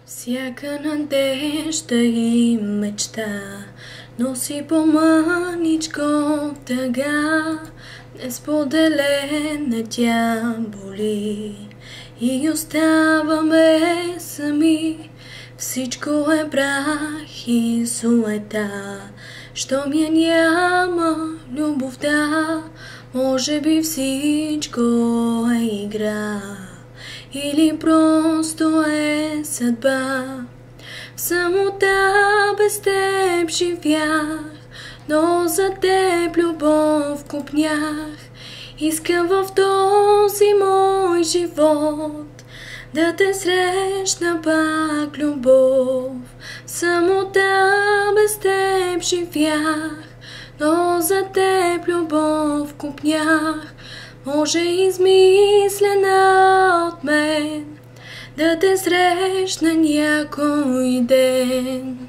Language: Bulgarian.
Всяка надежда и мечта носи по-мъничко тъга. Несподелена тя боли и оставаме сами. Всичко е прах и суета, щом я няма любовта. Може би всичко е игра или просто е съдба. В самота без теб живях, но за теб любов купнях. Искам в този мой живот да те срещна пак, любов. В самота без теб живях, но за теб любов купнях. Може измислена от мен да те срещна някой ден.